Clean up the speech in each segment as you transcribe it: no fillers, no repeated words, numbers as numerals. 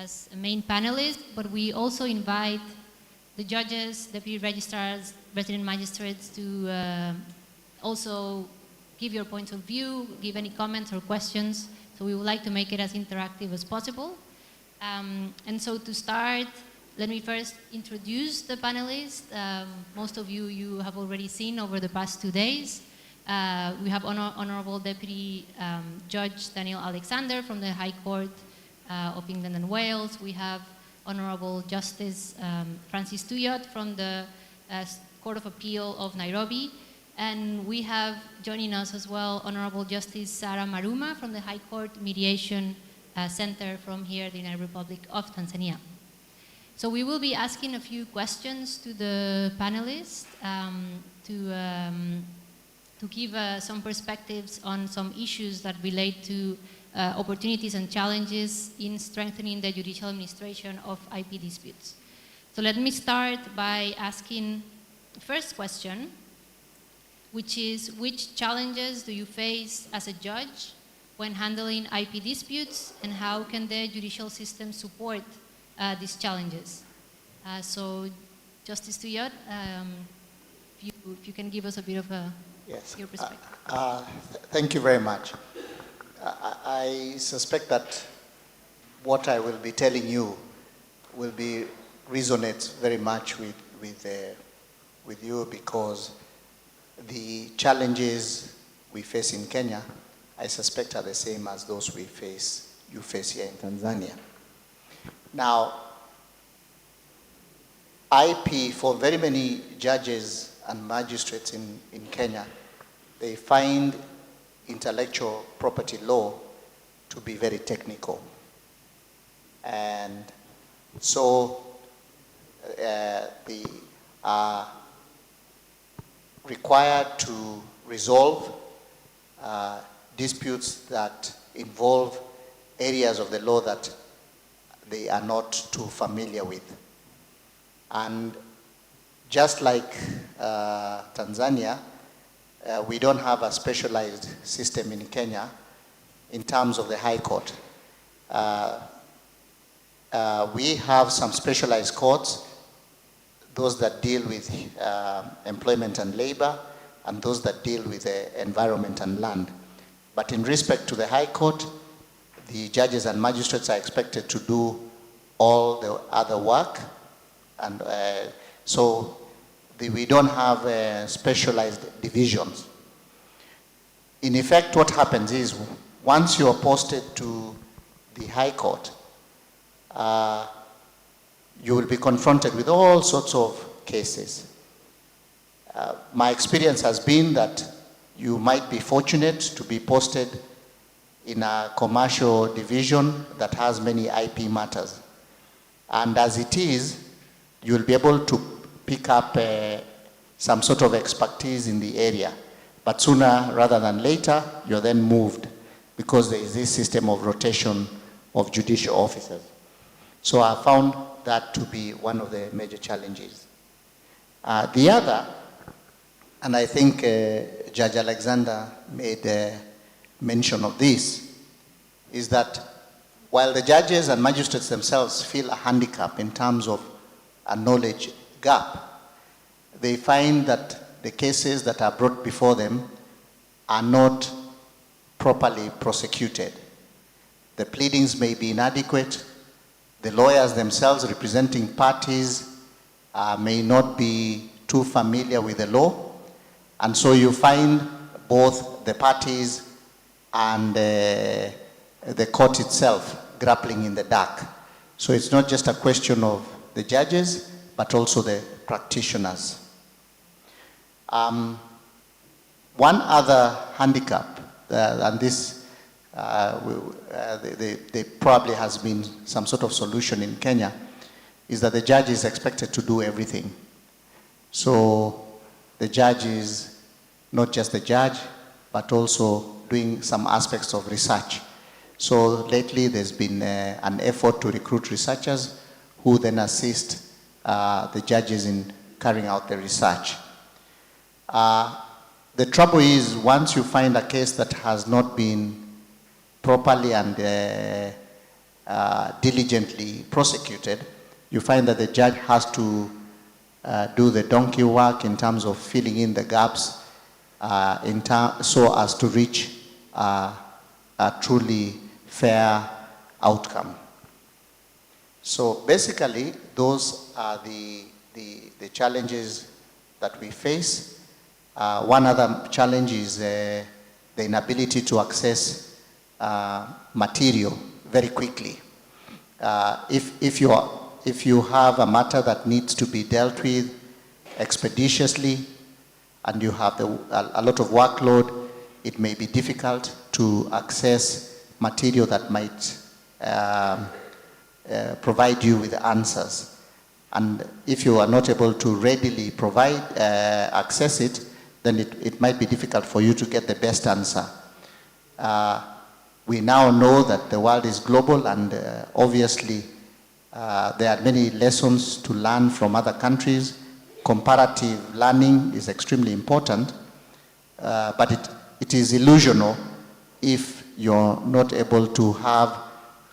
as a main panelist, but we also invite the judges, deputy registrars, resident magistrates to also give your points of view, give any comments or questions. So we would like to make it as interactive as possible. And so to start, let me first introduce the panelists. Most of you have already seen over the past 2 days. We have Honorable Deputy Judge Daniel Alexander from the High Court of England and Wales. We have Honorable Justice Francis Tuyot from the Court of Appeal of Nairobi. And we have joining us as well Honorable Justice Sarah Maruma from the High Court Mediation Center from here, the United Republic of Tanzania. So we will be asking a few questions to the panelists to give some perspectives on some issues that relate to opportunities and challenges in strengthening the judicial administration of IP disputes. So let me start by asking the first question, which is, which challenges do you face as a judge when handling IP disputes, and how can the judicial system support these challenges? So, Justice Tuyot, if you can give us a bit of your perspective. Thank you very much. I suspect that what I will be telling you will resonates very much with you, because the challenges we face in Kenya, I suspect, are the same as those you face here in Tanzania. Now, IP, for very many judges and magistrates in Kenya, they find intellectual property law to be very technical. And so they are required to resolve disputes that involve areas of the law that they are not too familiar with. And just like Tanzania, we don't have a specialized system in Kenya in terms of the High Court. We have some specialized courts, those that deal with employment and labor, and those that deal with environment and land. But in respect to the High Court, the judges and magistrates are expected to do all the other work, and so we don't have specialized divisions. In effect, what happens is, once you are posted to the High Court, you will be confronted with all sorts of cases. My experience has been that you might be fortunate to be posted in a commercial division that has many IP matters. And as it is, you will be able to pick up some sort of expertise in the area. But sooner rather than later, you're then moved, because there is this system of rotation of judicial officers. So I found that to be one of the major challenges. The other, and I think Judge Alexander made mention of this, is that while the judges and magistrates themselves feel a handicap in terms of a knowledge gap, they find that the cases that are brought before them are not properly prosecuted. The pleadings may be inadequate. The lawyers themselves representing parties may not be too familiar with the law. And so you find both the parties and the court itself grappling in the dark. So it's not just a question of the judges, but also the practitioners. One other handicap, and this there probably has been some sort of solution in Kenya, is that the judge is expected to do everything. So the judge is not just the judge, but also doing some aspects of research. So lately there's been an effort to recruit researchers who then assist the judges in carrying out the research. The trouble is, once you find a case that has not been properly and diligently prosecuted, you find that the judge has to do the donkey work in terms of filling in the gaps so as to reach a truly fair outcome. So basically, those are the challenges that we face. One other challenge is the inability to access material very quickly. If you have a matter that needs to be dealt with expeditiously and you have a lot of workload, it may be difficult to access material that might provide you with answers. And if you are not able to readily access it, then it might be difficult for you to get the best answer. We now know that the world is global, and obviously there are many lessons to learn from other countries. Comparative learning is extremely important, but it is illusional if you're not able to have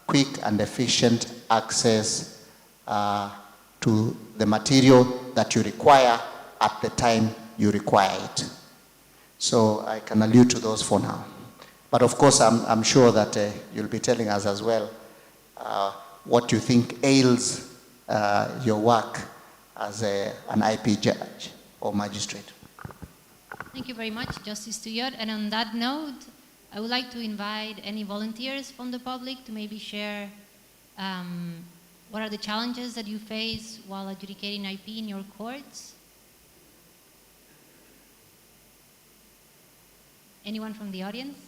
quick and efficient access to the material that you require at the time you require it. So I can allude to those for now. But of course, I'm sure that you'll be telling us as well what you think ails your work as an IP judge or magistrate. Thank you very much, Justice Tuyot. And on that note, I would like to invite any volunteers from the public to maybe share what are the challenges that you face while adjudicating IP in your courts? Anyone from the audience?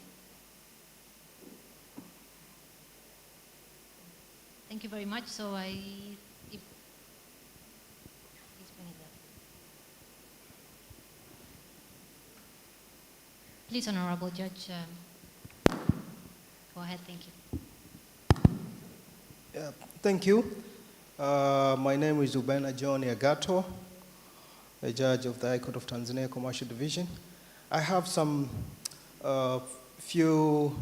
Thank you very much. So please, Honorable Judge, go ahead. Thank you. Yeah, thank you. My name is Ubena John Yagato, a judge of the High Court of Tanzania Commercial Division. I have some few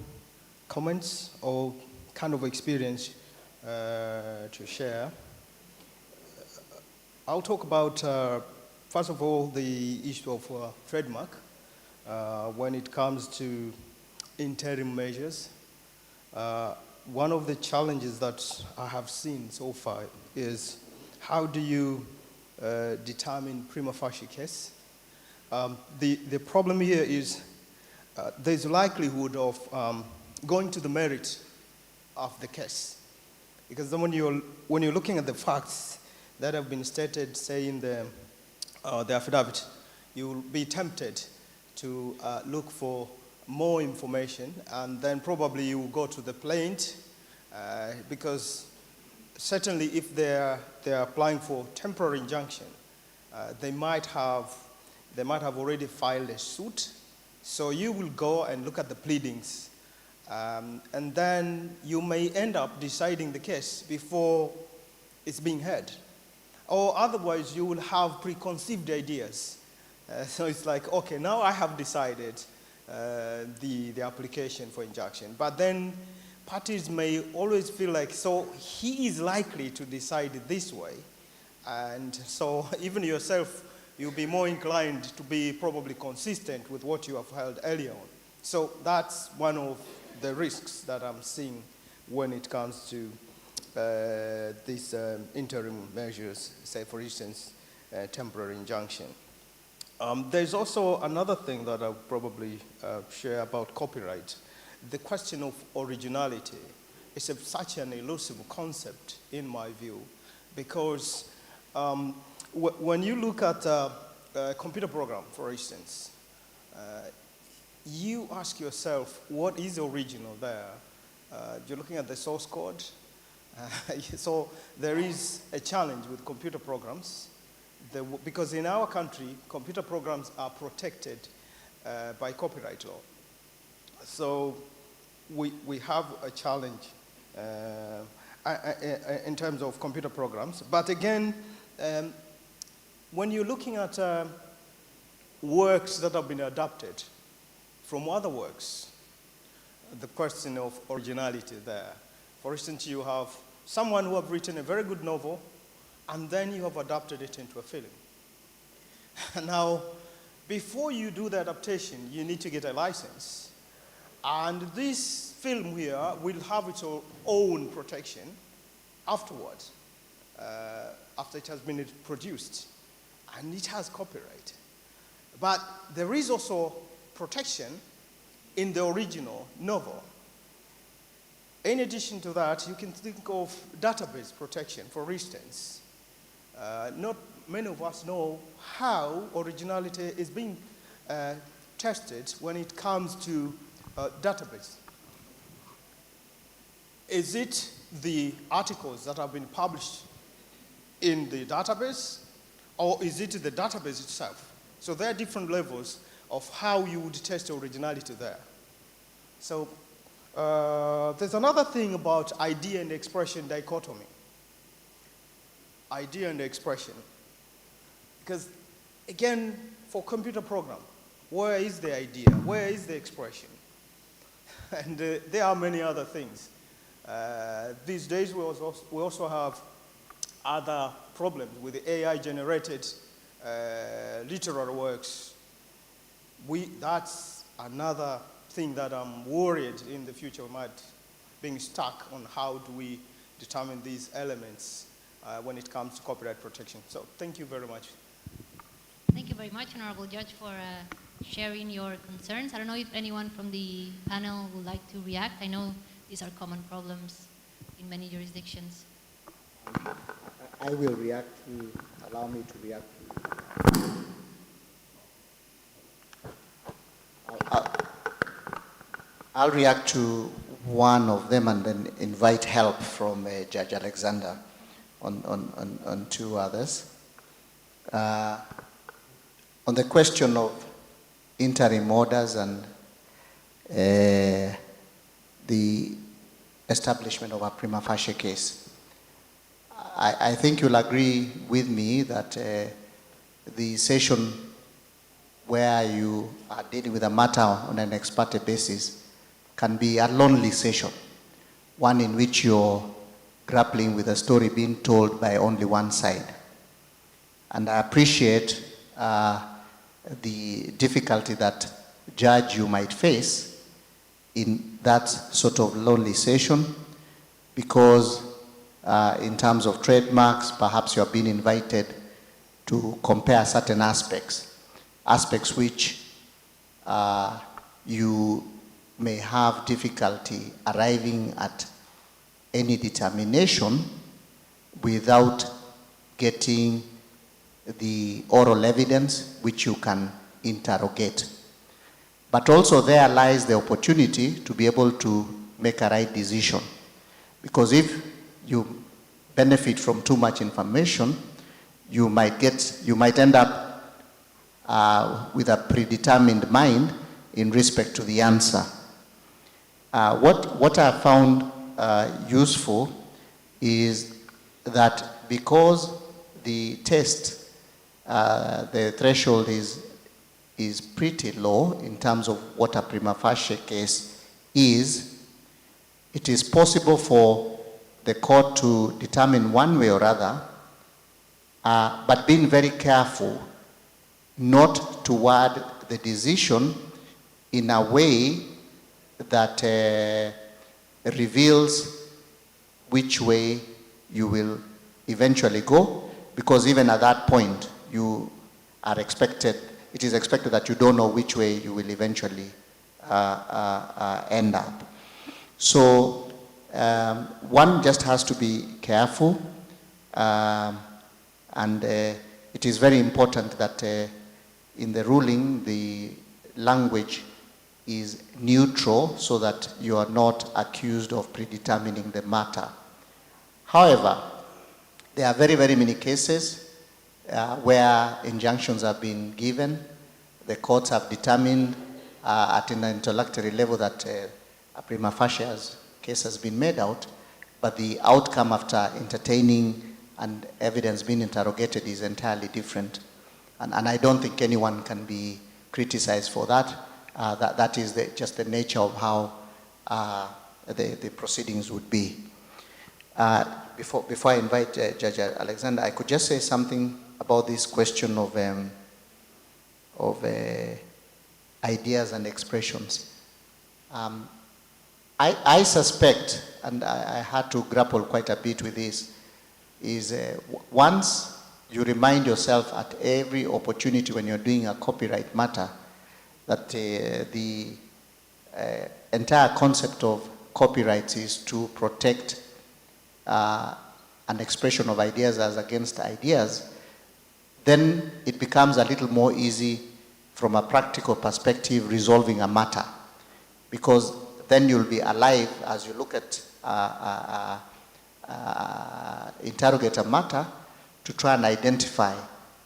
comments or kind of experience to share. I'll talk about, first of all, the issue of trademark when it comes to interim measures. One of the challenges that I have seen so far is how do you determine prima facie case? The problem here is there's a likelihood of going to the merit of the case. Because then when you're looking at the facts that have been stated, say in the affidavit, you will be tempted to look for more information, and then probably you will go to the plaintiff because certainly if they're applying for temporary injunction, they might have already filed a suit. So you will go and look at the pleadings, and then you may end up deciding the case before it's being heard. Or otherwise, you will have preconceived ideas. So it's like, okay, now I have decided the application for injunction. But then parties may always feel like, so he is likely to decide this way. And so even yourself, you'll be more inclined to be probably consistent with what you have held earlier on. So that's one of the risks that I'm seeing when it comes to these interim measures, say for instance, temporary injunction. There's also another thing that I'll probably share about copyright. The question of originality is such an elusive concept in my view, because when you look at a computer program, for instance, you ask yourself, what is original there? You're looking at the source code. So there is a challenge with computer programs. Because in our country, computer programs are protected by copyright law. So we have a challenge in terms of computer programs. But again, when you're looking at works that have been adapted from other works, the question of originality there For instance, you have someone who have written a very good novel, and then you have adapted it into a film. Now, before you do the adaptation, you need to get a license. And this film here will have its own protection afterwards, after it has been produced. And it has copyright. But there is also protection in the original novel. In addition to that, you can think of database protection, for instance. Not many of us know how originality is being tested when it comes to database. Is it the articles that have been published in the database, or is it the database itself? So there are different levels of how you would test originality there. So there's another thing about idea and expression dichotomy. Idea and expression. Because again, for computer program, where is the idea? Where is the expression? And there are many other things. These days we also have other problems with the AI-generated literary works. That's another thing that I'm worried in the future we might being stuck on how do we determine these elements when it comes to copyright protection. So thank you very much. Thank you very much, Honorable Judge, for sharing your concerns. I don't know if anyone from the panel would like to react. I know these are common problems in many jurisdictions. I will react to, allow me to react to. I'll react to one of them and then invite help from Judge Alexander on two others. On the question of interim orders and the establishment of a prima facie case, I think you'll agree with me that the session where you are dealing with a matter on an ex parte basis can be a lonely session, one in which you're grappling with a story being told by only one side. And I appreciate the difficulty that judge you might face in that sort of lonely session, because in terms of trademarks, perhaps you have been invited to compare certain aspects which you may have difficulty arriving at any determination without getting the oral evidence which you can interrogate. But also there lies the opportunity to be able to make a right decision. Because if you benefit from too much information, you might end up with a predetermined mind in respect to the answer. What I found useful is that because the test, the threshold is pretty low in terms of what a prima facie case is, it is possible for the court to determine one way or other, but being very careful not to word the decision in a way that reveals which way you will eventually go, because even at that point you are expected, it is expected that you don't know which way you will eventually end up. So one just has to be careful, and it is very important that in the ruling the language is neutral so that you are not accused of predetermining the matter. However, there are very, very many cases where injunctions have been given. The courts have determined at an intellectual level that a prima facie case has been made out, but the outcome after entertaining and evidence being interrogated is entirely different. And I don't think anyone can be criticized for that. That is just the nature of how the proceedings would be. Before I invite Judge Alexander, I could just say something about this question of ideas and expressions. I suspect, and I had to grapple quite a bit with this, is once you remind yourself at every opportunity when you're doing a copyright matter that the entire concept of copyright is to protect an expression of ideas as against ideas, then it becomes a little more easy from a practical perspective resolving a matter, because then you'll be alive as you look at interrogate a matter to try and identify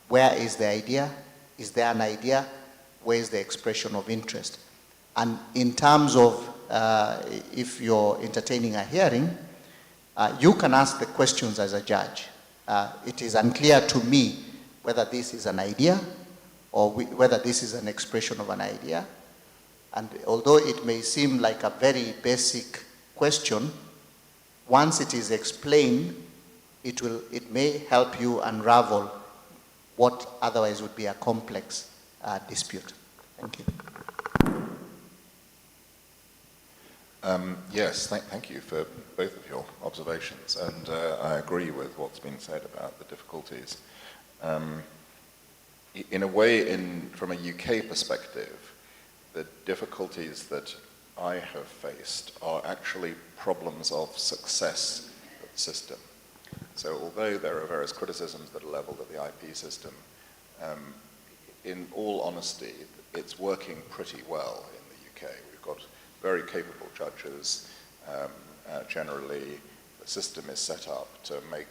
where is the idea, is there an idea, where is the expression of interest. And in terms of if you're entertaining a hearing, you can ask the questions as a judge. It is unclear to me whether this is an idea or whether this is an expression of an idea. And although it may seem like a very basic question, once it is explained, it may help you unravel what otherwise would be a complex dispute. Thank you. Yes, thank you for both of your observations, and I agree with what's been said about the difficulties. In a way, from a UK perspective, the difficulties that I have faced are actually problems of success of the system. So although there are various criticisms that are leveled at the IP system, in all honesty, it's working pretty well in the UK. We've got very capable judges. Generally, the system is set up to make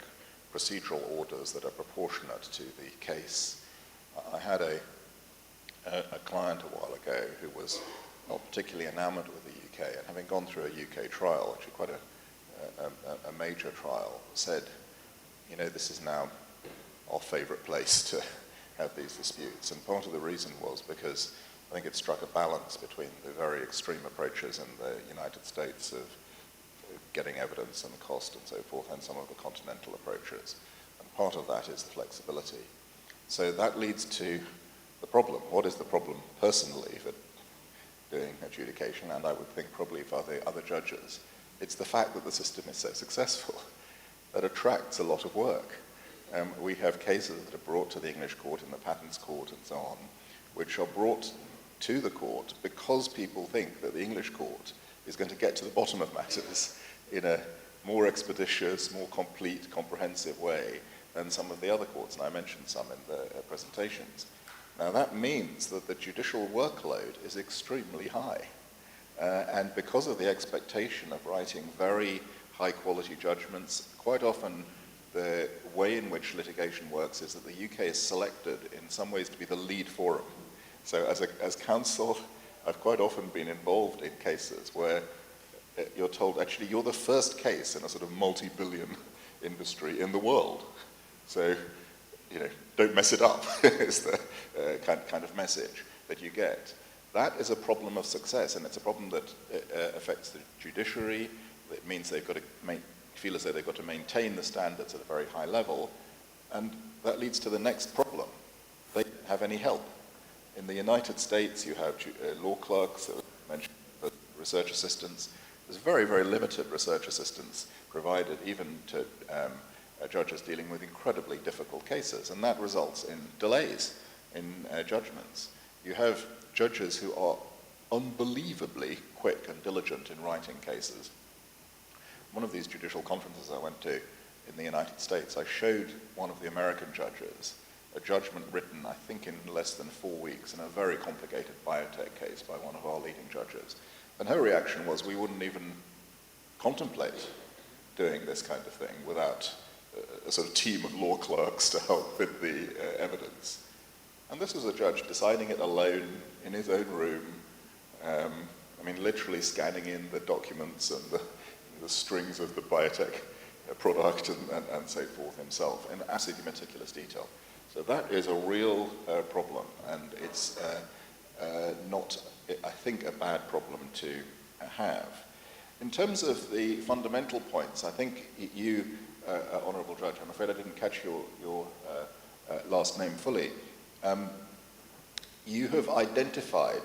procedural orders that are proportionate to the case. I had a client a while ago who was not particularly enamored with the UK, and having gone through a UK trial, actually quite a major trial, said, you know, this is now our favorite place to have these disputes. And part of the reason was because I think it struck a balance between the very extreme approaches in the United States of getting evidence and the cost and so forth, and some of the continental approaches. And part of that is the flexibility. So that leads to the problem. What is the problem personally for doing adjudication, and I would think probably for the other judges? It's the fact that the system is so successful that attracts a lot of work. We have cases that are brought to the English court and the patents court and so on, which are brought to the court because people think that the English court is going to get to the bottom of matters in a more expeditious, more complete, comprehensive way than some of the other courts, and I mentioned some in the presentations. Now that means that the judicial workload is extremely high. And because of the expectation of writing very high quality judgments, quite often the way in which litigation works is that the UK is selected in some ways to be the lead forum. So as counsel, I've quite often been involved in cases where you're told, actually, you're the first case in a sort of multi-billion industry in the world. So, you know, don't mess it up, is the kind of message that you get. That is a problem of success, and it's a problem that affects the judiciary. It means they've got to feel as though they've got to maintain the standards at a very high level, and that leads to the next problem. They don't have any help. In the United States, you have law clerks, mentioned research assistants. There's very, very limited research assistance provided even to judges dealing with incredibly difficult cases, and that results in delays in judgments. You have judges who are unbelievably quick and diligent in writing cases. One of these judicial conferences I went to in the United States, I showed one of the American judges a judgment written, I think, in less than 4 weeks in a very complicated biotech case by one of our leading judges. And her reaction was, we wouldn't even contemplate doing this kind of thing without a sort of team of law clerks to help with the evidence. And this was a judge deciding it alone in his own room, I mean, literally scanning in the documents and the strings of the biotech product and so forth himself in absolutely meticulous detail. So that is a real problem, and it's not, I think, a bad problem to have. In terms of the fundamental points, I think you, Honourable Judge, I'm afraid I didn't catch your last name fully. You have identified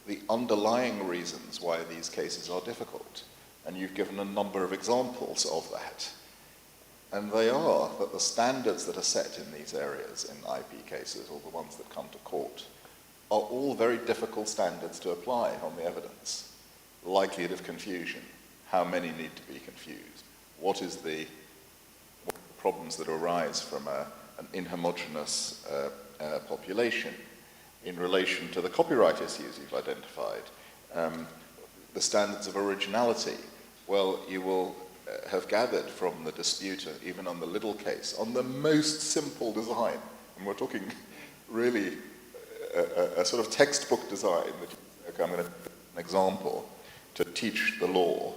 the underlying reasons why these cases are difficult, and you've given a number of examples of that. And they are that the standards that are set in these areas in IP cases, or the ones that come to court, are all very difficult standards to apply on the evidence. Likelihood of confusion, how many need to be confused, what are the problems that arise from an inhomogeneous population in relation to the copyright issues you've identified, the standards of originality. Well, you will have gathered from the dispute, even on the little case, on the most simple design, and we're talking really a sort of textbook design, that I'm going to an example to teach the law.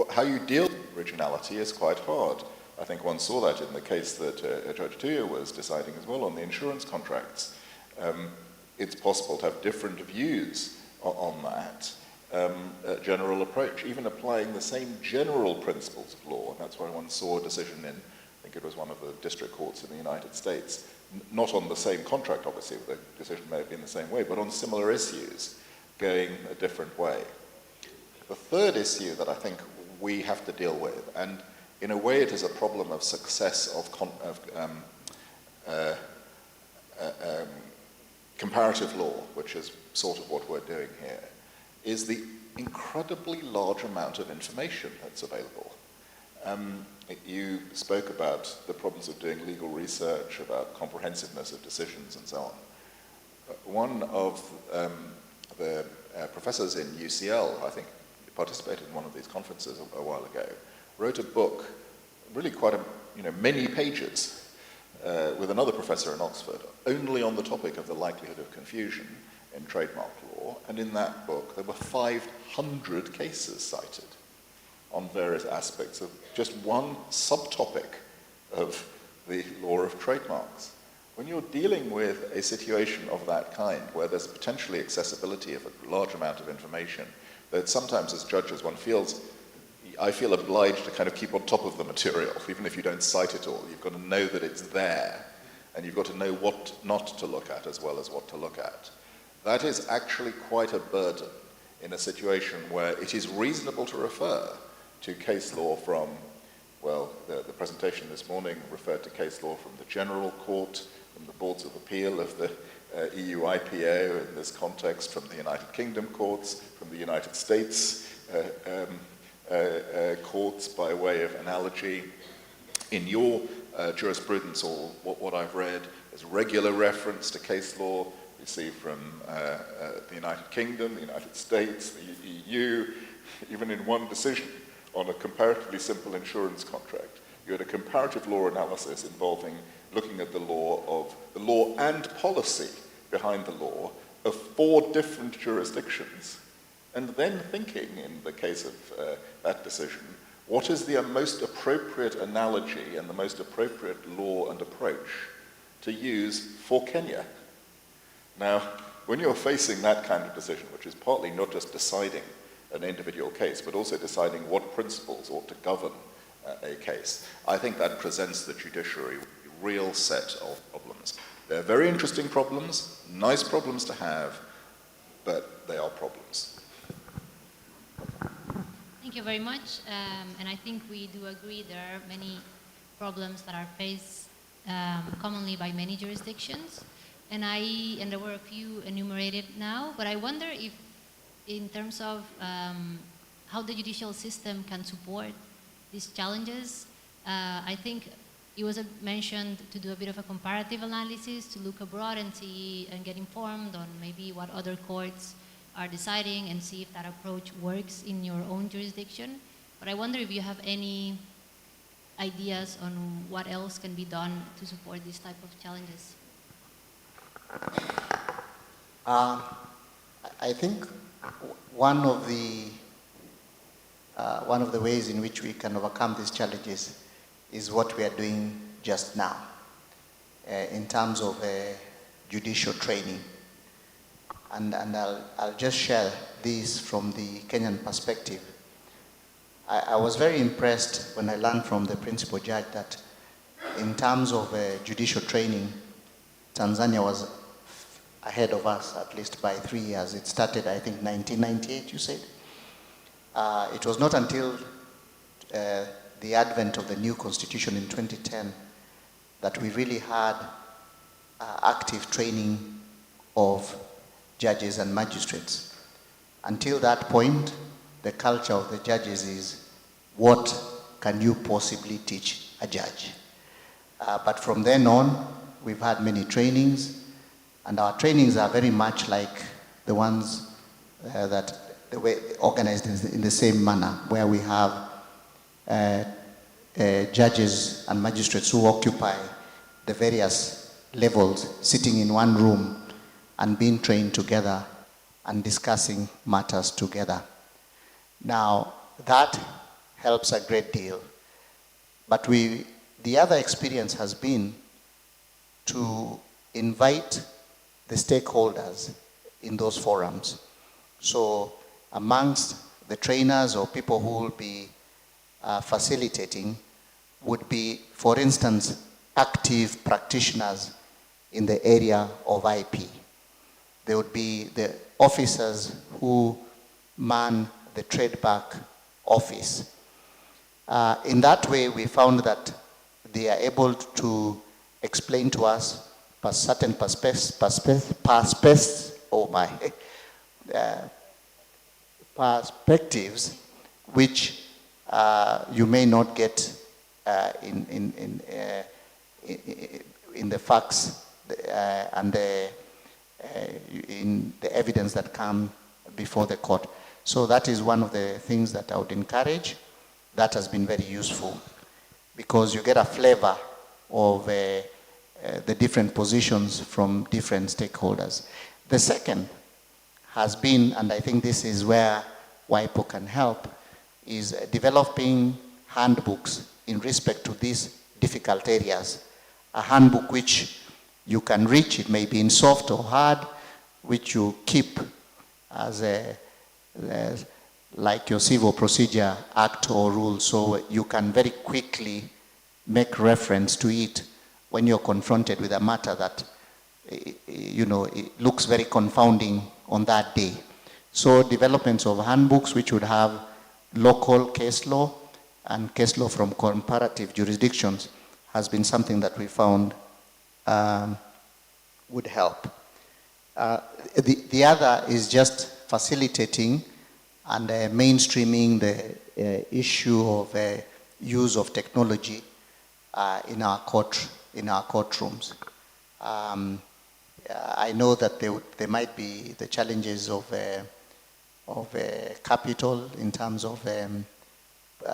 How you deal with originality is quite hard. I think one saw that in the case that Judge Tuya was deciding as well on the insurance contracts. It's possible to have different views on that general approach, even applying the same general principles of law. And that's why one saw a decision in, I think it was one of the district courts in the United States, not on the same contract, obviously, the decision may have been the same way, but on similar issues, going a different way. The third issue that I think we have to deal with, and in a way it is a problem of success of comparative law, which is sort of what we're doing here, is the incredibly large amount of information that's available. You spoke about the problems of doing legal research, about comprehensiveness of decisions and so on. One of the professors in UCL, I think, participated in one of these conferences a while ago, wrote a book, really quite many pages, with another professor in Oxford, only on the topic of the likelihood of confusion in trademark law, and in that book there were 500 cases cited on various aspects of just one subtopic of the law of trademarks. When you're dealing with a situation of that kind, where there's potentially accessibility of a large amount of information, that sometimes as judges I feel obliged to kind of keep on top of the material, even if you don't cite it all. You've got to know that it's there, and you've got to know what not to look at as well as what to look at. That is actually quite a burden in a situation where it is reasonable to refer to case law from, well, the presentation this morning referred to case law from the General Court, from the Boards of Appeal of the EU IPO in this context, from the United Kingdom courts, from the United States courts by way of analogy. In your jurisprudence, or what I've read, is regular reference to case law we see from the United Kingdom, the United States, the EU, even in one decision on a comparatively simple insurance contract. You had a comparative law analysis involving looking at the law and policy behind the law of 4 different jurisdictions, and then thinking, in the case of that decision, what is the most appropriate analogy and the most appropriate law and approach to use for Kenya? Now, when you're facing that kind of decision, which is partly not just deciding an individual case, but also deciding what principles ought to govern a case, I think that presents the judiciary with a real set of problems. They're very interesting problems, nice problems to have, but they are problems. Thank you very much. And I think we do agree there are many problems that are faced commonly by many jurisdictions. And there were a few enumerated now, but I wonder if in terms of how the judicial system can support these challenges, I think it was mentioned to do a bit of a comparative analysis, to look abroad and see and get informed on maybe what other courts are deciding and see if that approach works in your own jurisdiction. But I wonder if you have any ideas on what else can be done to support these type of challenges. I think one of the ways in which we can overcome these challenges is what we are doing just now in terms of judicial training. And I'll just share this from the Kenyan perspective. I was very impressed when I learned from the principal judge that in terms of judicial training, Tanzania was ahead of us, at least by 3 years. It started, I think, 1998, you said. It was not until the advent of the new constitution in 2010 that we really had active training of judges and magistrates. Until that point, the culture of the judges is, what can you possibly teach a judge? But from then on, we've had many trainings, and our trainings are very much like the ones that the way organized in the same manner, where we have judges and magistrates who occupy the various levels sitting in one room and being trained together and discussing matters together. Now, that helps a great deal. But the other experience has been to invite the stakeholders in those forums. So amongst the trainers or people who will be facilitating would be, for instance, active practitioners in the area of IP. There would be the officers who man the trademark office. In that way, we found that they are able to explain to us certain perspectives which you may not get in the facts and in the evidence that come before the court. So that is one of the things that I would encourage. That has been very useful because you get a flavor of the different positions from different stakeholders. The second has been, and I think this is where WIPO can help, is developing handbooks in respect to these difficult areas. A handbook which you can reach, it may be in soft or hard, which you keep as like your Civil Procedure Act or rule, so you can very quickly make reference to it when you're confronted with a matter that, it looks very confounding on that day. So developments of handbooks which would have local case law and case law from comparative jurisdictions has been something that we found would help. The other is just facilitating and mainstreaming the issue of use of technology in our courtrooms. I know that there might be the challenges of capital in terms of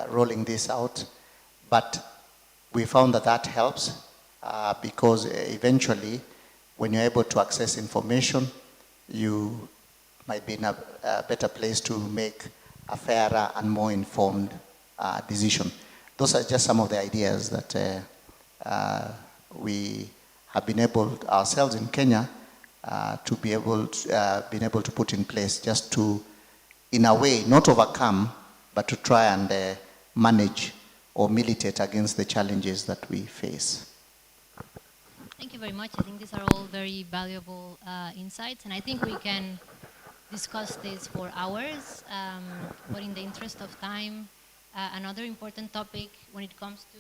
rolling this out, but we found that helps because eventually, when you're able to access information, you might be in a better place to make a fairer and more informed decision. Those are just some of the ideas that we have been able ourselves in Kenya to be able to put in place, just to, in a way, not overcome, but to try and manage or militate against the challenges that we face. Thank you very much. I think these are all very valuable insights, and I think we can discuss this for hours, but in the interest of time, another important topic when it comes to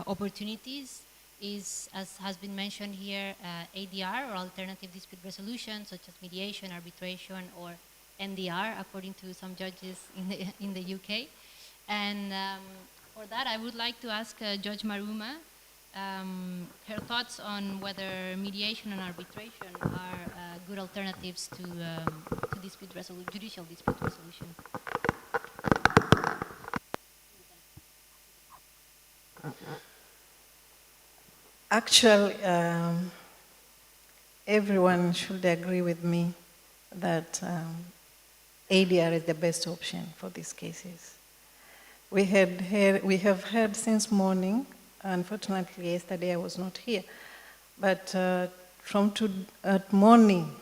opportunities is, as has been mentioned here, ADR, or alternative dispute resolution, such as mediation, arbitration, or NDR, according to some judges in the UK. And for that, I would like to ask Judge Maruma her thoughts on whether mediation and arbitration are good alternatives to judicial dispute resolution. Actually, everyone should agree with me that ADR is the best option for these cases. We have heard since morning. Unfortunately, yesterday I was not here, but from morning,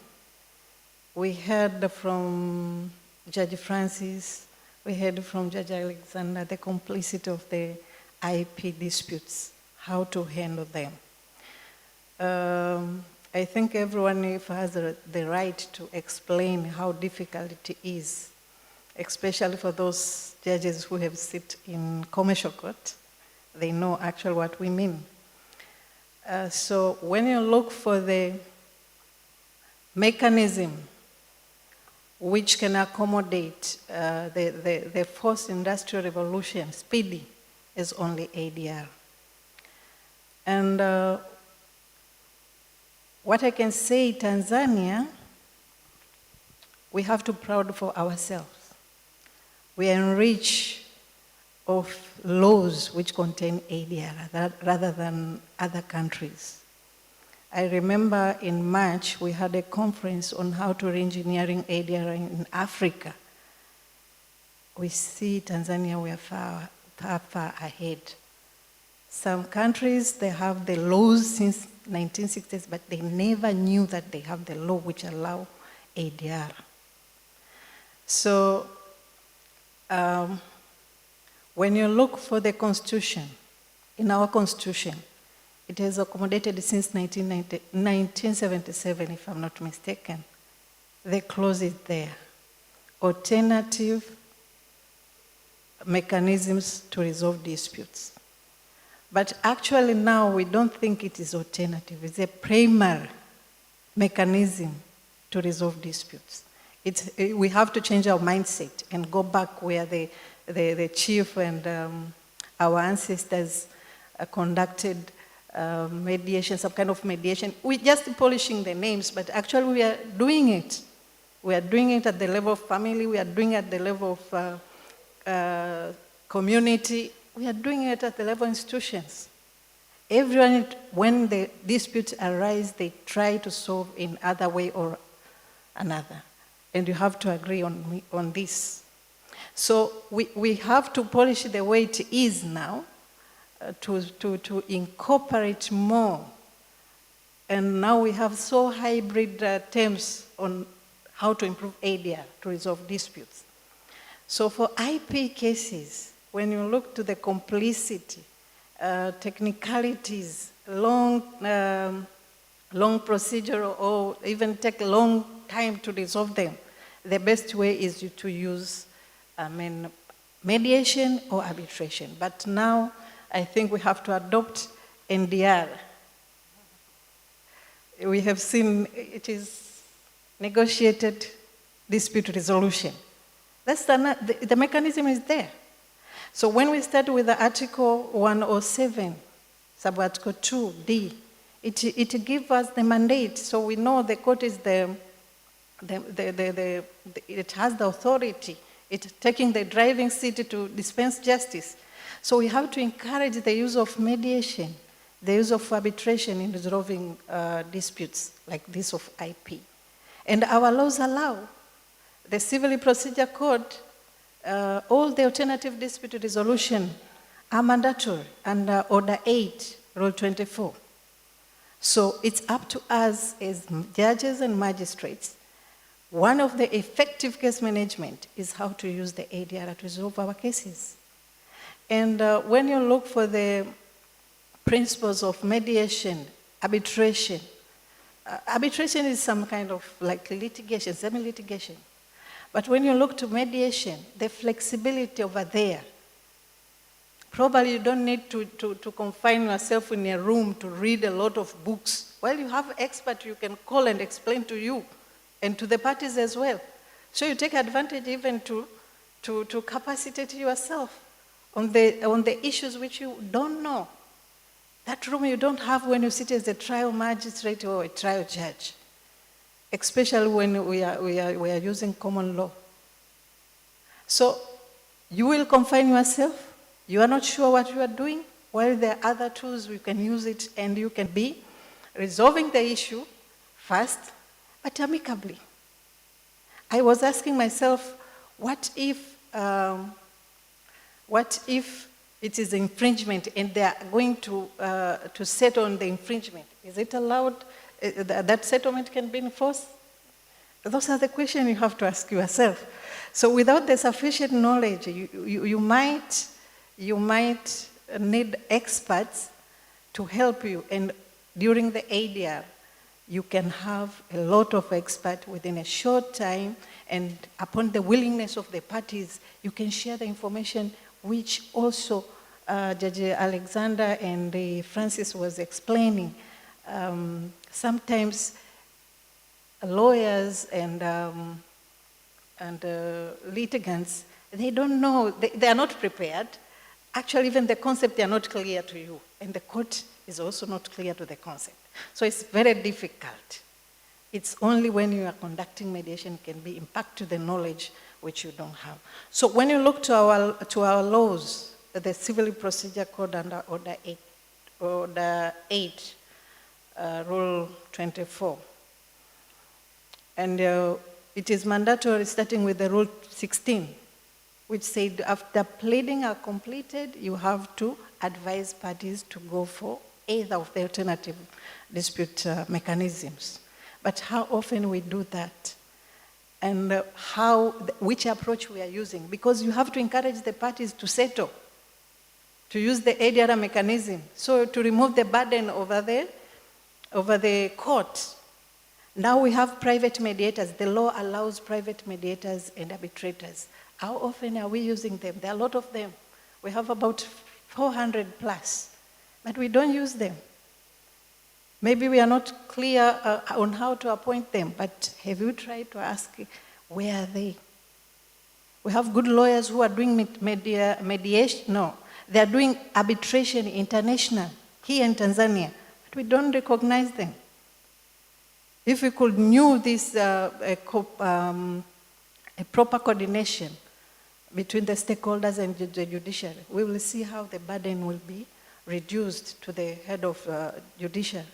we heard from Judge Francis We heard from Judge Alexander the complexity of the IP disputes, how to handle them. I think everyone has the right to explain how difficult it is, especially for those judges who have sit in commercial court. They know actually what we mean. So when you look for the mechanism which can accommodate the fourth industrial revolution, speedy, is only ADR. And what I can say, Tanzania, we have to be proud for ourselves. We are enriched of laws which contain ADR rather than other countries. I remember in March we had a conference on how to re-engineering ADR in Africa. We see Tanzania, we are far ahead. Some countries, they have the laws since 1960s, but they never knew that they have the law which allow ADR. So when you look for the Constitution, in our Constitution, it has accommodated since 1977, if I'm not mistaken. The clause is there. Alternative mechanisms to resolve disputes. But actually now we don't think it is alternative. It's a primary mechanism to resolve disputes. We have to change our mindset and go back where the chief and our ancestors conducted mediation, some kind of mediation. We're just polishing the names, but actually we are doing it. We are doing it at the level of family. We are doing it at the level of community. We are doing it at the level of institutions. Everyone, when the disputes arise, they try to solve in other way or another. And you have to agree on this. So we have to polish the way it is now to incorporate more. And now we have so hybrid terms on how to improve ADR to resolve disputes. So for IP cases, when you look to the complexity, technicalities, long procedure, or even take a long time to resolve them, the best way is to use mediation or arbitration. But now I think we have to adopt NDR. We have seen it is negotiated dispute resolution. That's the mechanism is there. So when we start with the Article 107, Sub-Article 2D, it gives us the mandate. So we know the court is it has the authority. It's taking the driving seat to dispense justice. So we have to encourage the use of mediation, the use of arbitration in resolving disputes like this of IP. And our laws allow. The Civil Procedure Code, all the alternative dispute resolution are mandatory under Order 8, Rule 24. So it's up to us as judges and magistrates. One of the effective case management is how to use the ADR to resolve our cases. And when you look for the principles of mediation, arbitration, arbitration is some kind of like litigation, semi-litigation. But when you look to mediation, the flexibility over there, probably you don't need to confine yourself in a room to read a lot of books. Well, you have experts you can call and explain to you and to the parties as well. So you take advantage even to capacitate yourself on the issues which you don't know. That room you don't have when you sit as a trial magistrate or a trial judge, especially when we are using common law. So you will confine yourself. You are not sure what you are doing, while there are other tools you can use it, and you can be resolving the issue fast, but amicably. I was asking myself, what if it is infringement and they are going to settle on the infringement? Is it allowed that settlement can be enforced? Those are the questions you have to ask yourself. So without the sufficient knowledge, you might need experts to help you. And during the ADR, you can have a lot of experts within a short time, and upon the willingness of the parties, you can share the information, which also Judge Alexander and Francis was explaining. Sometimes lawyers and litigants, they don't know, they are not prepared. Actually, even the concept, they are not clear to you, and the court is also not clear to the concept. So it's very difficult. It's only when you are conducting mediation can be impact to the knowledge which you don't have. So when you look to our laws, the Civil Procedure Code under Order 8, Rule 24, and it is mandatory starting with the Rule 16, which said after pleading are completed, you have to advise parties to go for either of the alternative dispute mechanisms. But how often we do that? And which approach we are using? Because you have to encourage the parties to settle, to use the ADR mechanism, so to remove the burden over the court. Now we have private mediators. The law allows private mediators and arbitrators. How often are we using them? There are a lot of them. We have about 400 plus, but we don't use them. Maybe we are not clear on how to appoint them, but have you tried to ask, where are they? We have good lawyers who are doing mediation. No, they are doing arbitration international here in Tanzania, but we don't recognize them. If we could knew this a proper coordination between the stakeholders and the judiciary, we will see how the burden will be reduced to the head of judiciary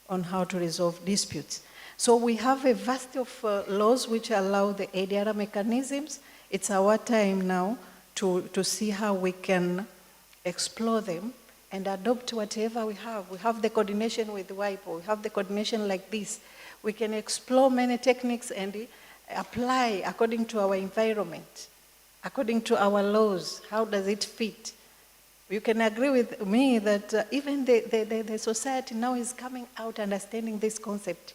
on how to resolve disputes. So we have a vast of laws which allow the ADR mechanisms. It's our time now to see how we can explore them and adopt whatever we have. We have the coordination with WIPO, we have the coordination like this. We can explore many techniques and apply according to our environment, according to our laws. How does it fit? You can agree with me that even the society now is coming out understanding this concept.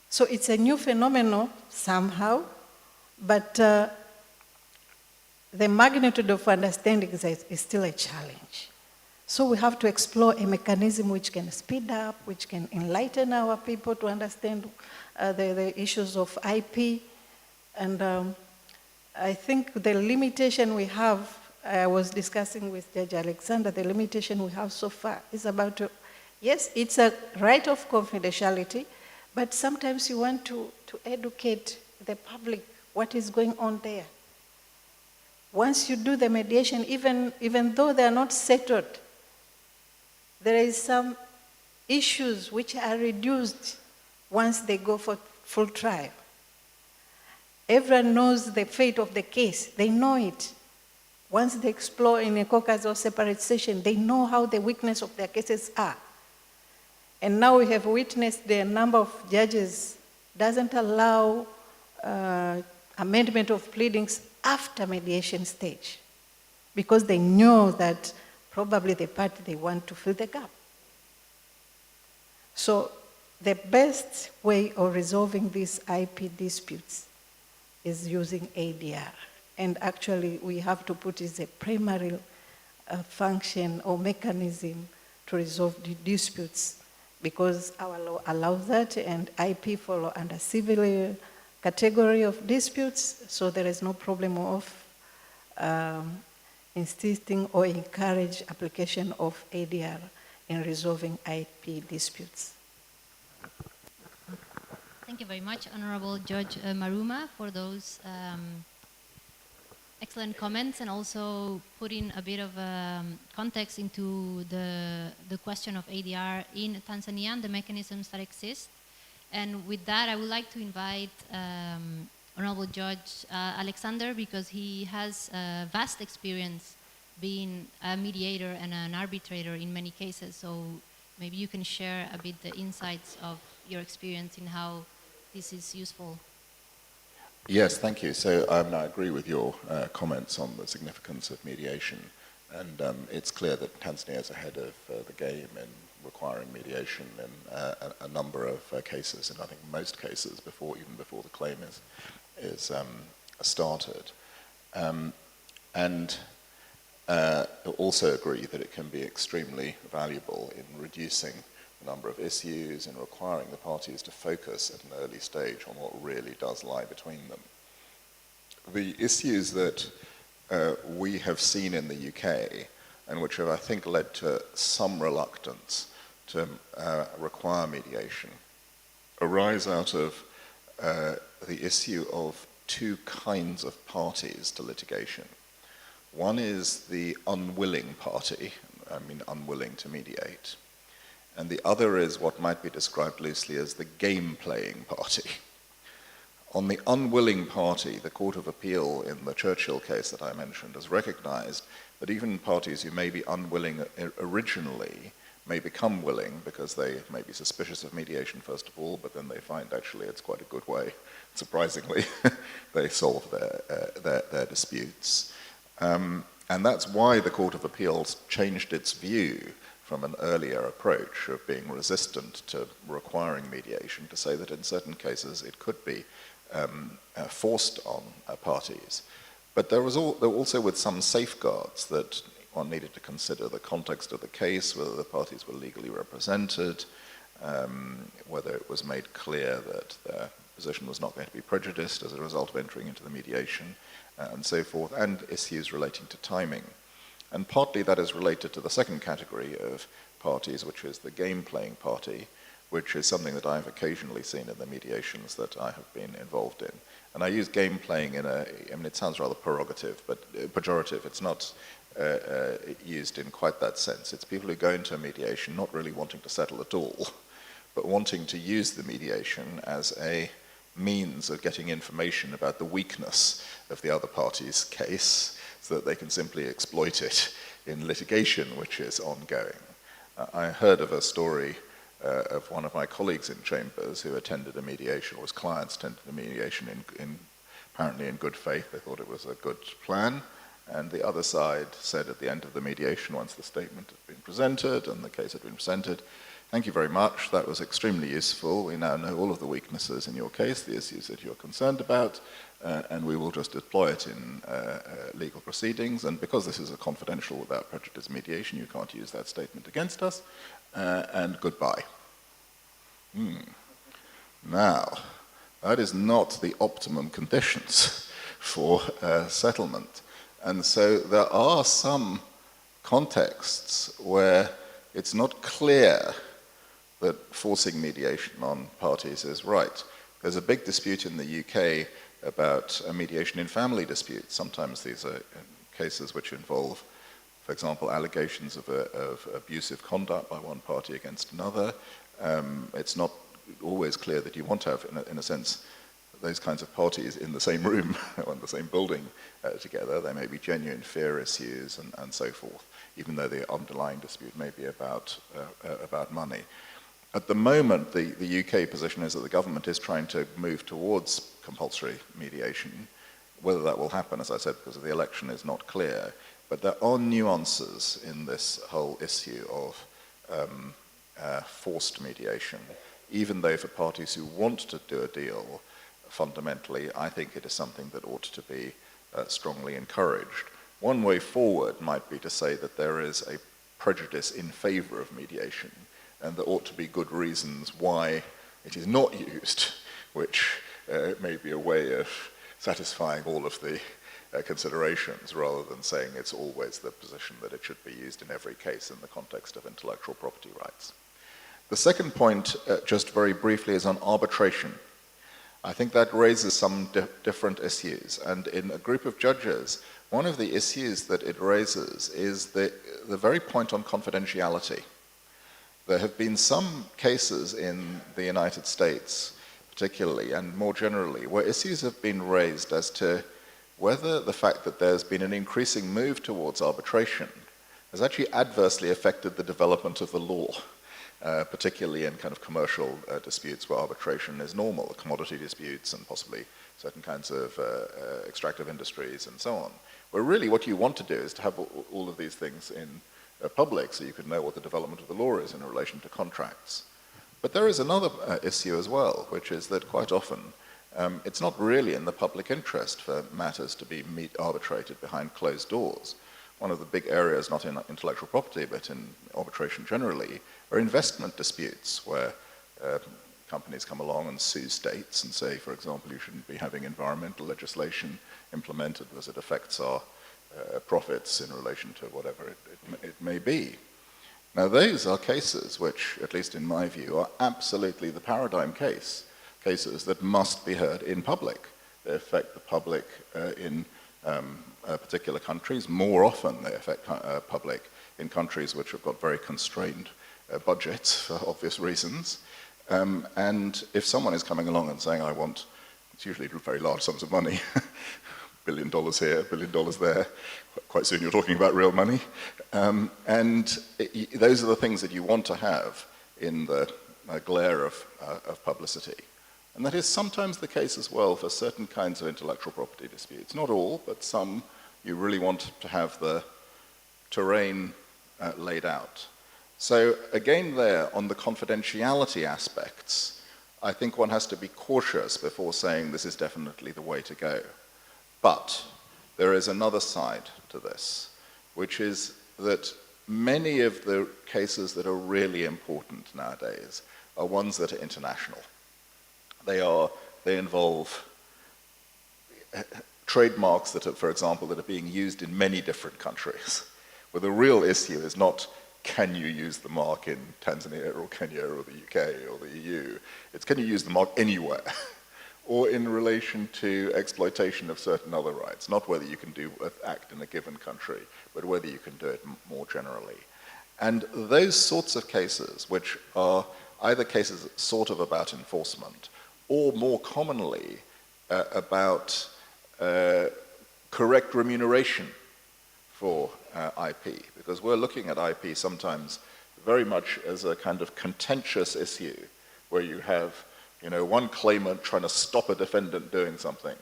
So it's a new phenomenon somehow, but the magnitude of understanding is still a challenge. So we have to explore a mechanism which can speed up, which can enlighten our people to understand the issues of IP. And I think the limitation we have, I was discussing with Judge Alexander, the limitation we have so far is about, yes, it's a right of confidentiality, but sometimes you want to educate the public what is going on there. Once you do the mediation, even though they are not settled, there is some issues which are reduced once they go for full trial. Everyone knows the fate of the case. They know it. Once they explore in a caucus or separate session, they know how the weakness of their cases are. And now we have witnessed the number of judges doesn't allow amendment of pleadings after mediation stage, because they know that probably the party they want to fill the gap. So the best way of resolving these IP disputes is using ADR. And actually we have to put it as a primary function or mechanism to resolve the disputes, because our law allows that, and IP follow under civil category of disputes, so there is no problem of insisting or encourage application of ADR in resolving IP disputes. Thank you very much, Honorable Judge Maruma, for those excellent comments, and also putting a bit of context into the question of ADR in Tanzania and the mechanisms that exist. And with that, I would like to invite Honorable Judge Alexander, because he has vast experience being a mediator and an arbitrator in many cases. So maybe you can share a bit the insights of your experience in how this is useful. Yes, thank you. So I agree with your comments on the significance of mediation, and it's clear that Tanzania is ahead of the game in requiring mediation in a number of cases, and I think most cases even before the claim is started. And also agree that it can be extremely valuable in reducing the number of issues and requiring the parties to focus at an early stage on what really does lie between them. The issues that we have seen in the UK, and which have, I think, led to some reluctance to require mediation, arise out of the issue of two kinds of parties to litigation. One is the unwilling party, unwilling to mediate, and the other is what might be described loosely as the game-playing party. On the unwilling party, the Court of Appeal in the Churchill case that I mentioned has recognized that even parties who may be unwilling originally may become willing because they may be suspicious of mediation first of all, but then they find actually it's quite a good way, surprisingly, they solve their disputes. And that's why the Court of Appeals changed its view from an earlier approach of being resistant to requiring mediation to say that in certain cases it could be forced on parties. But there were also with some safeguards that one needed to consider: the context of the case, whether the parties were legally represented, whether it was made clear that their position was not going to be prejudiced as a result of entering into the mediation, and so forth, and issues relating to timing. And partly that is related to the second category of parties, which is the game-playing party, which is something that I've occasionally seen in the mediations that I have been involved in. And I use game-playing it sounds rather pejorative. It's not used in quite that sense. It's people who go into a mediation not really wanting to settle at all, but wanting to use the mediation as a means of getting information about the weakness of the other party's case so that they can simply exploit it in litigation which is ongoing. I heard of a story of one of my colleagues in Chambers who attended a mediation, or his clients attended a mediation apparently in good faith. They thought it was a good plan, and the other side said at the end of the mediation, once the statement had been presented and the case had been presented, "Thank you very much, that was extremely useful. We now know all of the weaknesses in your case, the issues that you're concerned about, and we will just deploy it in legal proceedings. And because this is a confidential without prejudice mediation, you can't use that statement against us, and goodbye." Now, that is not the optimum conditions for settlement. And so there are some contexts where it's not clear that forcing mediation on parties is right. There's a big dispute in the UK about mediation in family disputes. Sometimes these are cases which involve, for example, allegations of abusive conduct by one party against another. It's not always clear that you want to have, in a sense, those kinds of parties in the same room or in the same building together. There may be genuine fear issues and so forth, even though the underlying dispute may be about money. At the moment, the UK position is that the government is trying to move towards compulsory mediation. Whether that will happen, as I said, because of the election is not clear. But there are nuances in this whole issue of forced mediation, even though for parties who want to do a deal, fundamentally, I think it is something that ought to be strongly encouraged. One way forward might be to say that there is a prejudice in favor of mediation, and there ought to be good reasons why it is not used, which may be a way of satisfying all of the considerations, rather than saying it's always the position that it should be used in every case in the context of intellectual property rights. The second point, just very briefly, is on arbitration. I think that raises some different issues, and in a group of judges, one of the issues that it raises is the very point on confidentiality. There have been some cases in the United States, particularly, and more generally, where issues have been raised as to whether the fact that there's been an increasing move towards arbitration has actually adversely affected the development of the law. particularly in kind of commercial disputes where arbitration is normal, commodity disputes and possibly certain kinds of extractive industries and so on. Where really what you want to do is to have all of these things in public so you can know what the development of the law is in relation to contracts. But there is another issue as well, which is that quite often it's not really in the public interest for matters to be arbitrated behind closed doors. One of the big areas, not in intellectual property, but in arbitration generally, are investment disputes where companies come along and sue states and say, for example, you shouldn't be having environmental legislation implemented because it affects our profits in relation to whatever it may be. Now those are cases which, at least in my view, are absolutely the paradigm cases that must be heard in public. They affect the public in particular countries. More often they affect public in countries which have got very constrained budgets for obvious reasons. And if someone is coming along and saying, I want, it's usually very large sums of money, $1 billion here, $1 billion there, quite soon you're talking about real money. Those are the things that you want to have in the glare of publicity. And that is sometimes the case as well for certain kinds of intellectual property disputes. Not all, but some you really want to have the terrain laid out. So again there, on the confidentiality aspects, I think one has to be cautious before saying this is definitely the way to go. But there is another side to this, which is that many of the cases that are really important nowadays are ones that are international. They involve trademarks that are, for example, that are being used in many different countries, where the real issue is not can you use the mark in Tanzania or Kenya or the UK or the EU, it's can you use the mark anywhere, or in relation to exploitation of certain other rights, not whether you can act in a given country, but whether you can do it more generally. And those sorts of cases, which are either cases sort of about enforcement, or more commonly about correct remuneration for IP, because we're looking at IP sometimes very much as a kind of contentious issue, where you have one claimant trying to stop a defendant doing something.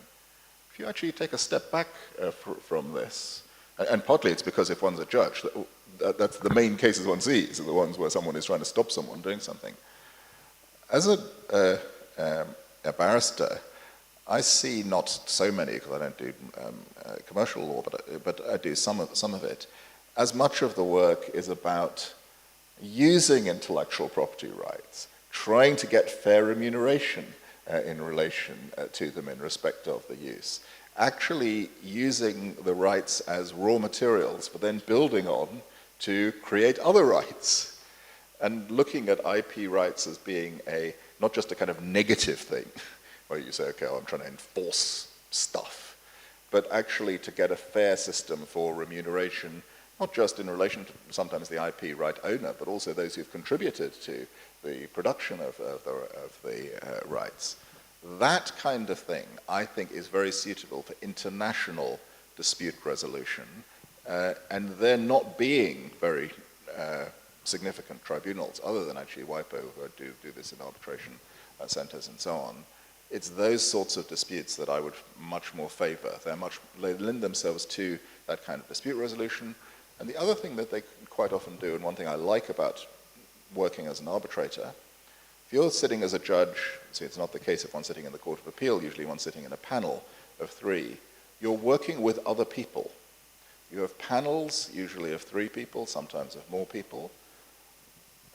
If you actually take a step back from this, and partly it's because if one's a judge, that's the main cases one sees, are the ones where someone is trying to stop someone doing something. As a barrister, I see not so many, because I don't do commercial law, but I do some of it. As much of the work is about using intellectual property rights, trying to get fair remuneration in relation to them in respect of the use, actually using the rights as raw materials, but then building on to create other rights, and looking at IP rights as being not just a kind of negative thing, where you say, okay, I'm trying to enforce stuff, but actually to get a fair system for remuneration, not just in relation to sometimes the IP right owner, but also those who've contributed to the production of the rights. That kind of thing, I think, is very suitable for international dispute resolution, and there not being very significant tribunals, other than actually WIPO, who do this in arbitration centers and so on. It's those sorts of disputes that I would much more favor. They lend themselves to that kind of dispute resolution. And the other thing that they quite often do, and one thing I like about working as an arbitrator, if you're sitting as a judge, see, it's not the case if one's sitting in the Court of Appeal, usually one's sitting in a panel of 3, you're working with other people. You have panels, usually of 3 people, sometimes of more people.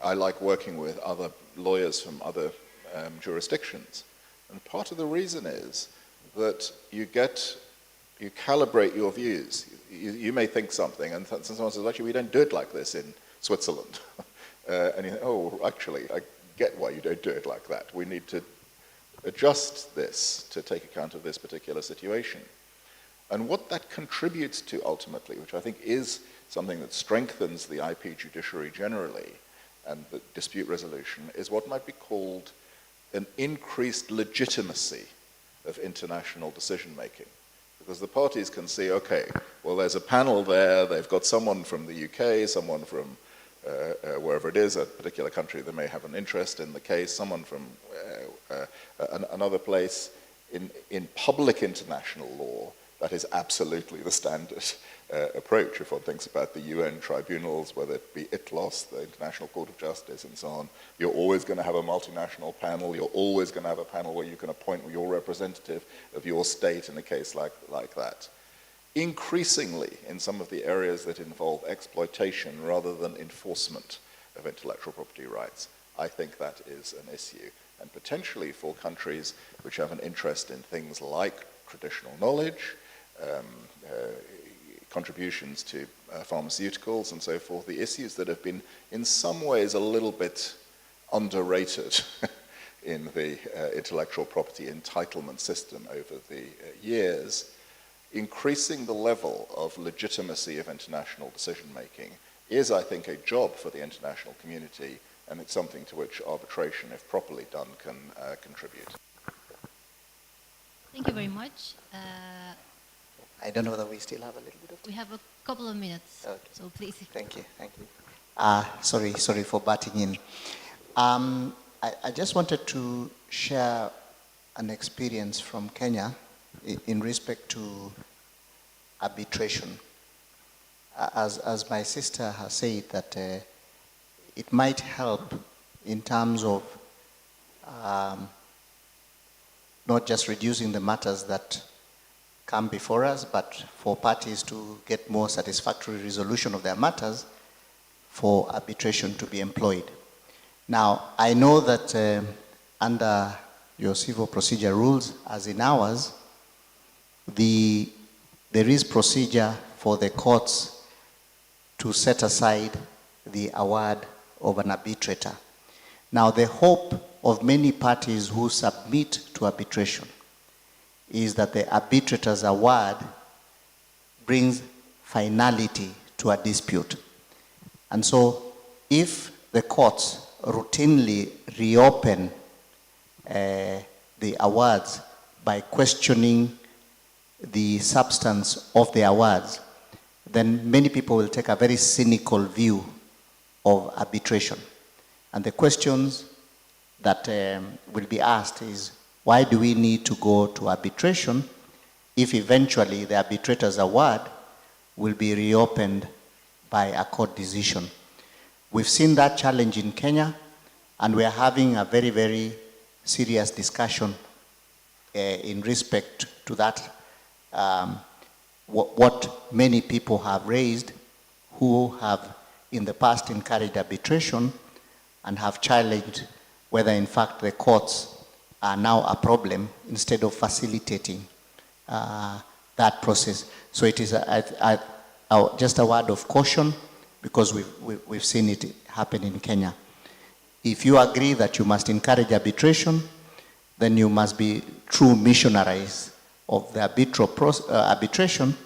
I like working with other lawyers from other jurisdictions. And part of the reason is that you calibrate your views. You may think something, and someone says, actually, we don't do it like this in Switzerland. And you think, oh, actually, I get why you don't do it like that. We need to adjust this to take account of this particular situation. And what that contributes to ultimately, which I think is something that strengthens the IP judiciary generally and the dispute resolution, is what might be called an increased legitimacy of international decision-making. Because the parties can see, okay, well, there's a panel there, they've got someone from the UK, someone from wherever it is, a particular country that may have an interest in the case, someone from another place. In public international law, that is absolutely the standard approach. If one thinks about the UN tribunals, whether it be ITLOS, the International Court of Justice, and so on, you're always going to have a multinational panel. You're always going to have a panel where you can appoint your representative of your state in a case like that. Increasingly, in some of the areas that involve exploitation rather than enforcement of intellectual property rights, I think that is an issue. And potentially for countries which have an interest in things like traditional knowledge, contributions to pharmaceuticals and so forth, the issues that have been in some ways a little bit underrated in the intellectual property entitlement system over the years, increasing the level of legitimacy of international decision-making is, I think, a job for the international community, and it's something to which arbitration, if properly done, can contribute. Thank you very much. I don't know whether we still have a little bit of time. We have a couple of minutes, Okay. so please. Thank you. Sorry for butting in. I just wanted to share an experience from Kenya in respect to arbitration. As my sister has said, that it might help in terms of not just reducing the matters that come before us, but for parties to get more satisfactory resolution of their matters, for arbitration to be employed. Now, I know that under your civil procedure rules, as in ours, there is procedure for the courts to set aside the award of an arbitrator. Now, the hope of many parties who submit to arbitration is that the arbitrator's award brings finality to a dispute. And so, if the courts routinely reopen the awards by questioning the substance of the awards, then many people will take a very cynical view of arbitration. And the questions that will be asked is, why do we need to go to arbitration if eventually the arbitrator's award will be reopened by a court decision? We've seen that challenge in Kenya, and we're having a very, very serious discussion in respect to that. What many people have raised who have in the past encouraged arbitration and have challenged whether in fact the courts are now a problem instead of facilitating that process. So it is just a word of caution, because we've seen it happen in Kenya. If you agree that you must encourage arbitration, then you must be true missionaries of the arbitration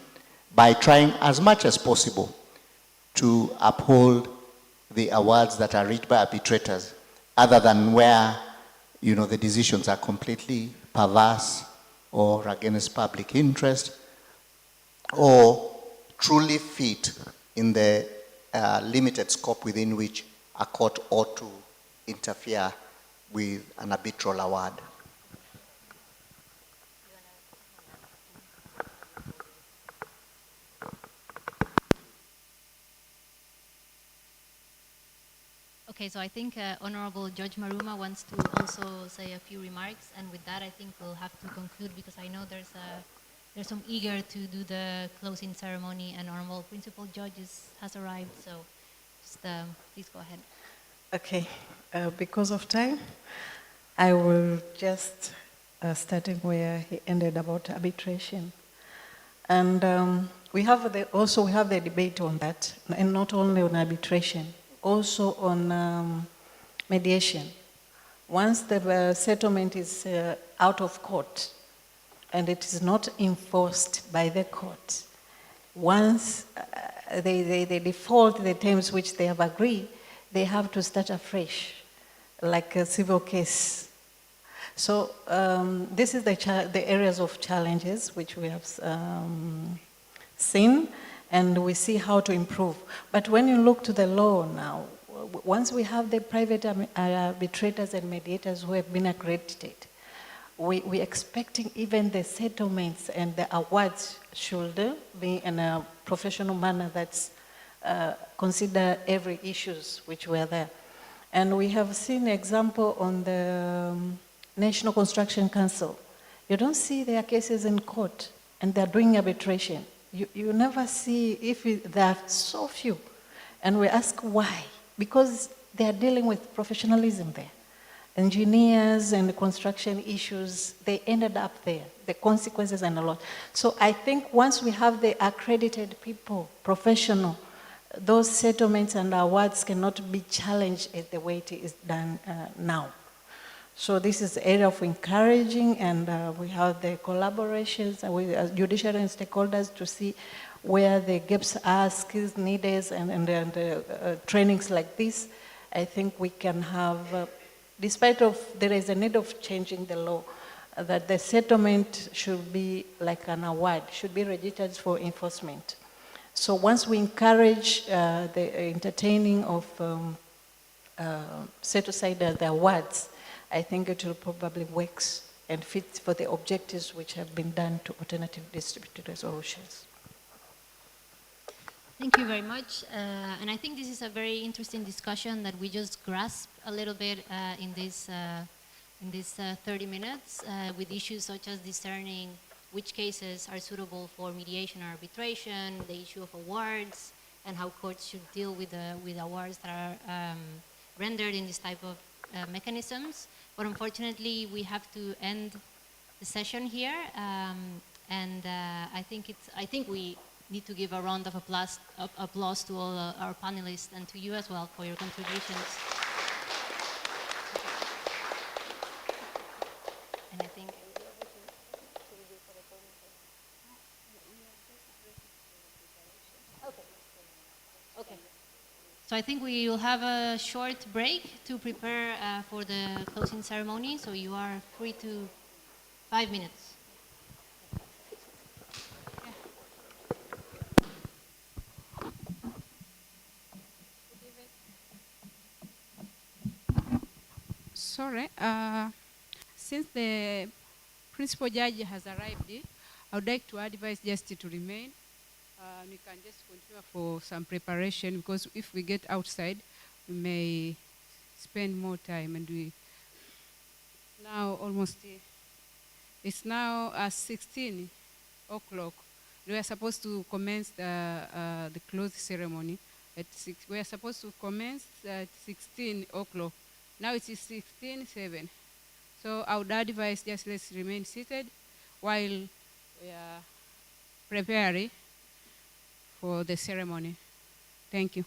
by trying as much as possible to uphold the awards that are reached by arbitrators, other than where the decisions are completely perverse or against public interest, or truly fit in the limited scope within which a court ought to interfere with an arbitral award. Okay, so I think Honorable Judge Maruma wants to also say a few remarks, and with that I think we'll have to conclude, because I know there's some eager to do the closing ceremony, and Honorable Principal Judge has arrived, so just please go ahead. Okay, because of time, I will just starting where he ended about arbitration. And we have the debate on that, and not only on arbitration, also on mediation. Once the settlement is out of court and it is not enforced by the court, once they default the terms which they have agreed, they have to start afresh, like a civil case. So this is the areas of challenges which we have seen, and we see how to improve. But when you look to the law now, once we have the private arbitrators and mediators who have been accredited, we're expecting even the settlements and the awards should be in a professional manner that's consider every issues which were there. And we have seen example on the National Construction Council. You don't see their cases in court and they're doing arbitration. You never see there are so few. And we ask why? Because they are dealing with professionalism there. Engineers and construction issues, they ended up there, the consequences and a lot. So I think once we have the accredited people, professional, those settlements and awards cannot be challenged as the way it is done now. So this is the area of encouraging, and we have the collaborations with judicial and stakeholders to see where the gaps are, skills needed, and trainings like this. I think we can have, despite of there is a need of changing the law, that the settlement should be like an award, should be registered for enforcement. So once we encourage the entertaining of set aside the awards, I think it will probably work and fit for the objectives which have been done to alternative dispute resolutions. Thank you very much. And I think this is a very interesting discussion that we just grasped a little bit in this 30 minutes with issues such as discerning which cases are suitable for mediation or arbitration, the issue of awards, and how courts should deal with awards that are rendered in this type of mechanisms. But unfortunately, we have to end the session here, and I think we need to give a round of applause to all our panelists and to you as well for your contributions. And I think okay. So I think we will have a short break to prepare for the closing ceremony. So you are free to 5 minutes. Sorry, since the principal judge has arrived, I would like to advise just to remain. We can just continue for some preparation, because if we get outside, we may spend more time, and we now almost, it's now 16 o'clock. We are supposed to commence the close ceremony at 6. We are supposed to commence at 16 o'clock. Now it is 16:07. So I would advise just let's remain seated while we are preparing for the ceremony. Thank you.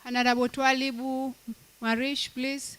Honorable Twalibu Marish, please.